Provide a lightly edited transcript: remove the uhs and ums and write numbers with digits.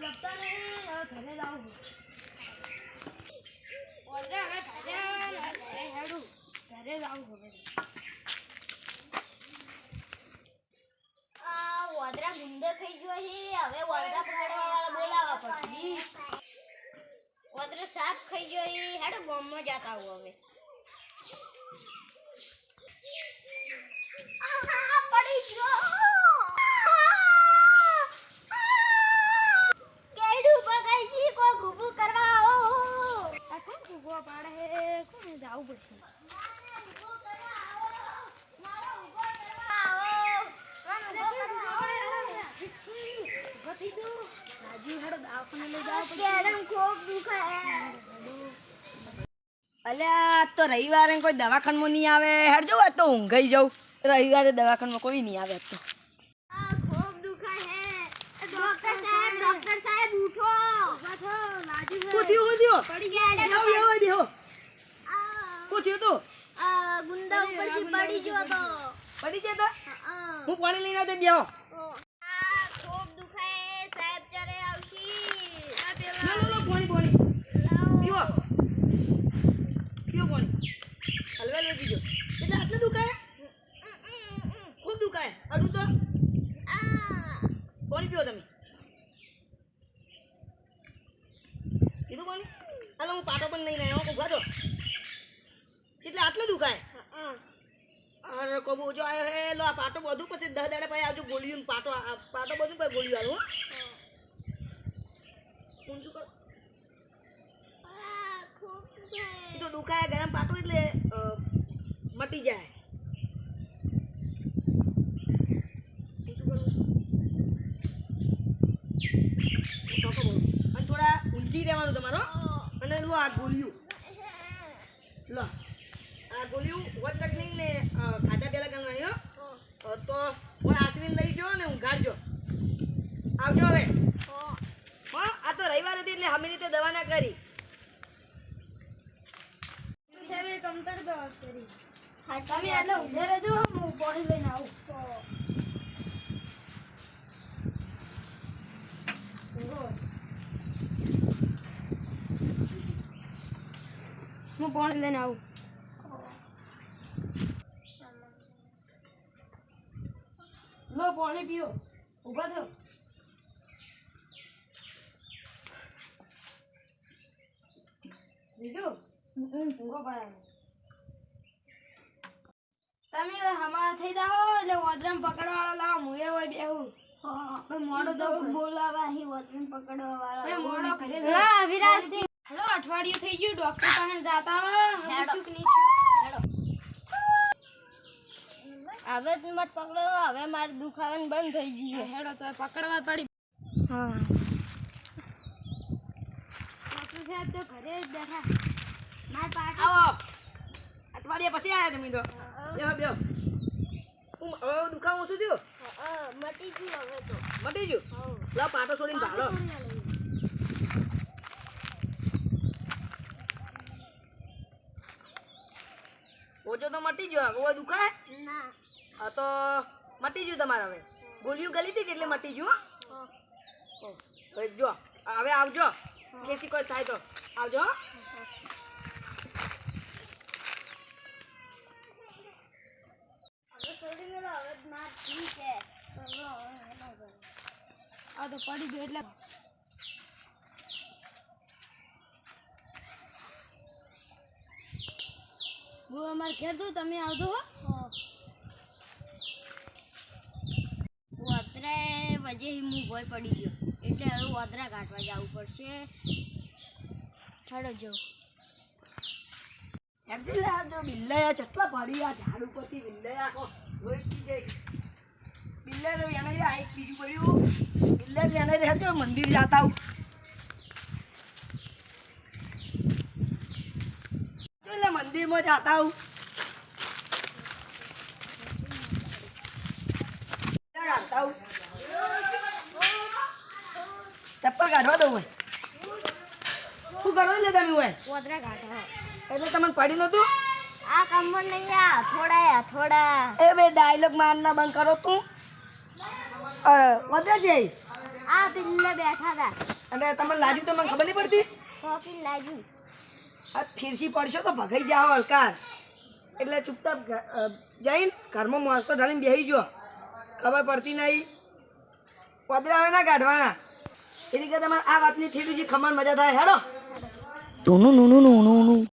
જપતા નહીં ઘરે જાવ ઓદરા હવે ઘરે હેડું ઘરે જાવ હવે આ ઓદરા ગુંડો થઈ ગયો છે હવે ઓદરા પકડવા વાળા બોલાવવા પડશે ઓદરા સાફ થઈ ગયો છે હેડો ગામમાં જાતા હું હવે પડી ગયો કેડું પકાઈ જી કોઈ ગુબુ કરવા આવો આ કોણ ગુબો પાડે હે કોને જાવું પડશે અલ્યા તો રવિવારે કોઈ દવાખાનામાં નહીં આવે હેડજો તો ઊંઘાઈ જાઉં રવિવારે દવાખાનામાં કોઈ નહીં આવે તો આ ખૂબ દુખાય હે ડોક્ટર સાહેબ ઉઠો ઉઠો લાજુ પૂછ્યો પડી ગયા બેહો બેહો આ પૂછ્યું તું ગુંડા ઉપરથી પડી ગયો તો પડી જતા આ હું પાણી લઈને આવતો બેહો ખૂબ દુખાય સાહેબ ચરે આવશી લો પાણી પીવો પાણી હલવા લઈ દીજો એટલે આટલું દુખાય ખૂબ દુખાય અડું તો પાણી પીવો તમે કીધું પાણી હાલો હું પાટો પણ લઈને આવ્યો ઉભા તો એટલે આટલું દુખાય અરે કોબો જો આવ્યો હે લો આ પાટો બધું પછી 10 દાડા પછી આવજો ગોળીયું પાટો બધું પછી ગોળીયું આલું ઊંચું કરો ખૂબ દુખાય તો દુખાય ગરમ પાટો એટલે મટી જાય અને થોડા ઊંચી રહેવાનું તમારો અને લો આ ગોળીયું લો આ ગોળીયું વધ નહીં ને ખાધા પહેલા ગંગાણી તો હું આશ્વિન લઈ જો ને ઊંઘાડજો આવજો હવે હા આ તો રવિવાર હતી એટલે અમે રીતે દવા ના કરી કમ્પ્લીટ દવા કરી તમે એટલે ઊભે રહેજો હું પાણી લઈને આવું હું પાણી લઈને આવું લો પાણી પીઓ ઊભા થયો બીજું ઊંઘો પાડે તમે હમણાં થઈ જાઓ એટલે વજન પકડવાળા લાવો હું એ હોય બેહું મોડો તો બોલાવા અહીં વજન પકડવા વાળા મોડો ઘરે લા અવિરાજસિંહ હેલો અઠવાડિયું થઈ ગયું ડોક્ટર પાસે જાતા હવે ચૂક નહીં હવે મત પકડો હવે મારે દુખાવાનું બંધ થઈ ગયું હેડો તો પકડવા પડી હા ડોક્ટર સાહેબ તો ઘરે જ બેઠા માર પાટ આવો અઠવાડિયા પછી આવ્યા તમે તો બેહો બેહો હવે દુખાવો શું થયું મટી ગયું હવે તો મટી ગયું લા પાટો છોડીને ભાગો ઓજો તો મટી ગયો હવે દુખાય ના હા તો મટી ગયું તમારે હવે ગોળીઓ ગલી હતી કે એટલે મટી ગયું હવે જો હવે આવજો કેસી કોઈ થાય તો આવજો આ તો પડી ગયો એટલે હું અમારે ઘેર તો તમે આવજો હો વતરા વજે હું ભોય પડી ગયો એટલે હવે વતરા કાઢવા જવું પડશે ઠડો જો એમથી લાવજો બિલ્લાયા ચટલા પાડી આ ઝાડ ઉપરથી બિલ્લાયા આખો રોઈથી જઈ બિલ્લા તો એને આ એક બીજું પડ્યું બિલ્લા એને રહેજો મંદિર જાતા હું એટલે મંદિરમાં જાતા હું કાઢતા હું ચપ્પલ કાઢવા દઉં હોય શું કરવા લે તમે હોય વતરા કાઢવા એટલે તમને પડી નતું આ કમર નહીં આ થોડા એ બે ડાયલોગ મારના બંધ કરો તું વધે જઈ આ પેલે બેઠા હતા અને તમને લાજુ તો મને ખબર નહીં પડતી શોખીન લાજુ આ ફીરસી પડશો તો ભગાઈ જાઓ હલકાર એટલે ચૂપચાપ જઈને ઘરમાં માણસો ઢાલીને બેસી જો ખબર પડતી નહીં પદરા હવે ના કાઢવાના એટલે કે તમારે આ વાતની થેલી ખમણ મજા થાય હેડો